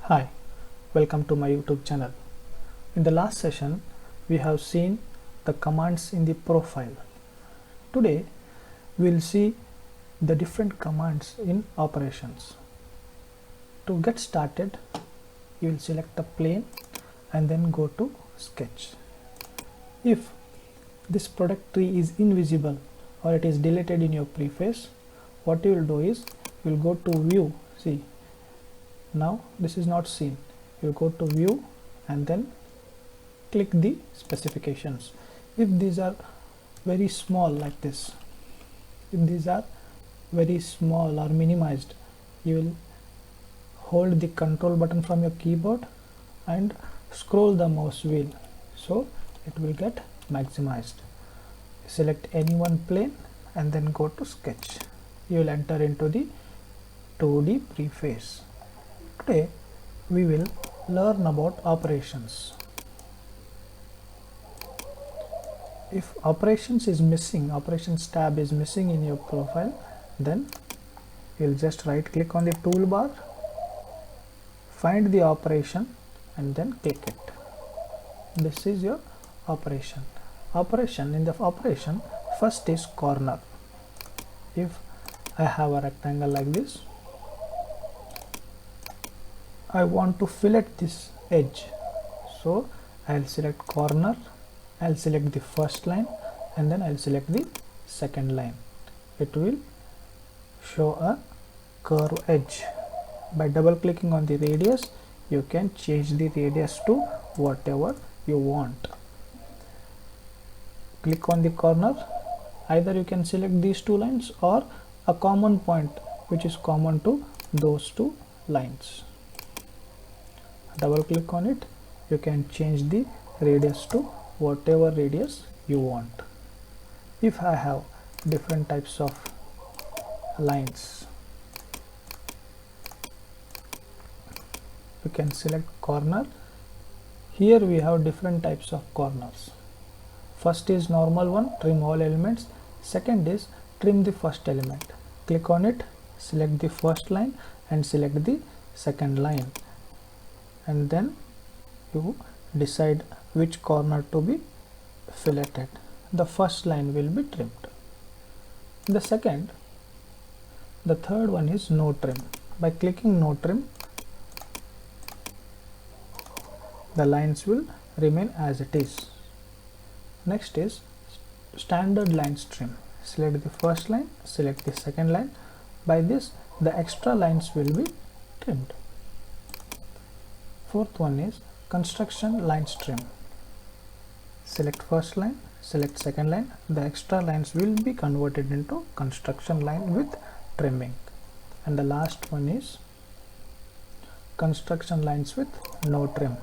Hi, welcome to my YouTube channel. In the last session, we have seen the commands in the profile. Today, we will see the different commands in operations. To get started, you will select the plane and then go to sketch. If this product tree is invisible or it is deleted in your preface, what you will do is you will go to view. See, now this is not seen. You go to view and then click the specifications. If these are very small like this, if these are very small or minimized, you will hold the control button from your keyboard and scroll the mouse wheel, so it will get maximized. Select any one plane and then go to sketch. You will enter into the 2D preface. Today we will learn about operations. If operations is missing, operations tab is missing in your profile, then you will just right click on the toolbar, find the operation and then click it. This is your operation. In the operation, first is corner. If I have a rectangle like this, I want to fillet this edge, so I'll select corner, I'll select the first line and then I'll select the second line. It will show a curve edge. By double clicking on the radius, you can change the radius to whatever you want. Click on the corner. Either you can select these two lines or a common point which is common to those two lines. Double click on it. You can change the radius to whatever radius you want. If I have different types of lines, you can select corner. Here we have different types of corners. First is normal one, trim all elements. Second is trim the first element. Click on it, select the first line and select the second line, and then you decide which corner to be filleted. The first line will be trimmed. The third one is no trim. By clicking no trim, the lines will remain as it is. Next is standard lines trim. Select the first line, select the second line. By this, the extra lines will be trimmed. Fourth one is construction lines trim. Select first line, select second line. The extra lines will be converted into construction line with trimming. And the last one is construction lines with no trim.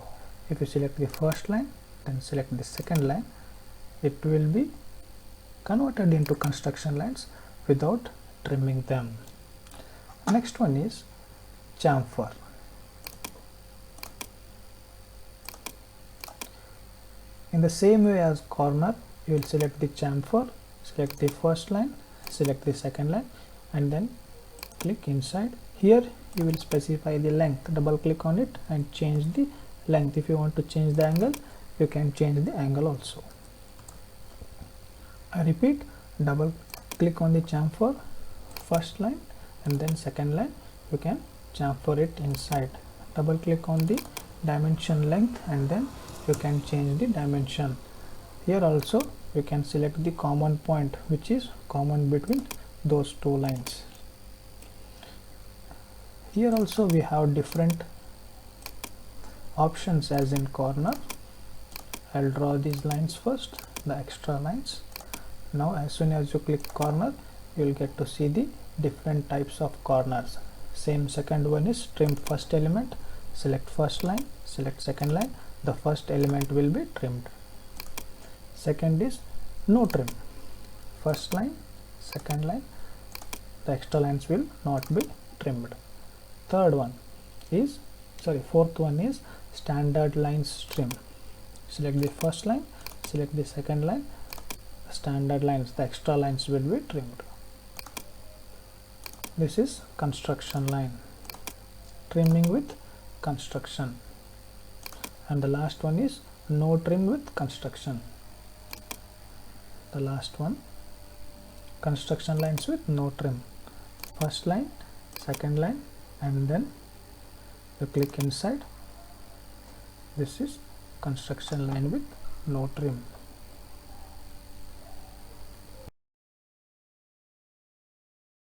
If you select the first line, then select the second line, it will be converted into construction lines without trimming them. Next one is chamfer. In the same way as corner, you will select the chamfer, select the first line, select the second line and then click inside. Here you will specify the length. Double click on it and change the length. If you want to change the angle, you can change the angle also. I repeat, double click on the chamfer, first line and then second line. You can chamfer it inside. Double click on the dimension length and then you can change the dimension. Here also you can select the common point which is common between those two lines. Here also we have different options as in corner. I'll draw these lines first, the extra lines. Now as soon as you click corner, you will get to see the different types of corners. Same second one is trim first element. Select first line, select second line. The first element will be trimmed. Second is no trim. First line, second line, the extra lines will not be trimmed. Fourth one is standard lines trim. Select the first line, select the second line, standard lines, the extra lines will be trimmed. This is construction line, trimming with construction, and the last one is no trim with construction. The last one, construction lines with no trim. First line, second line, and then you click inside. This is construction line with no trim.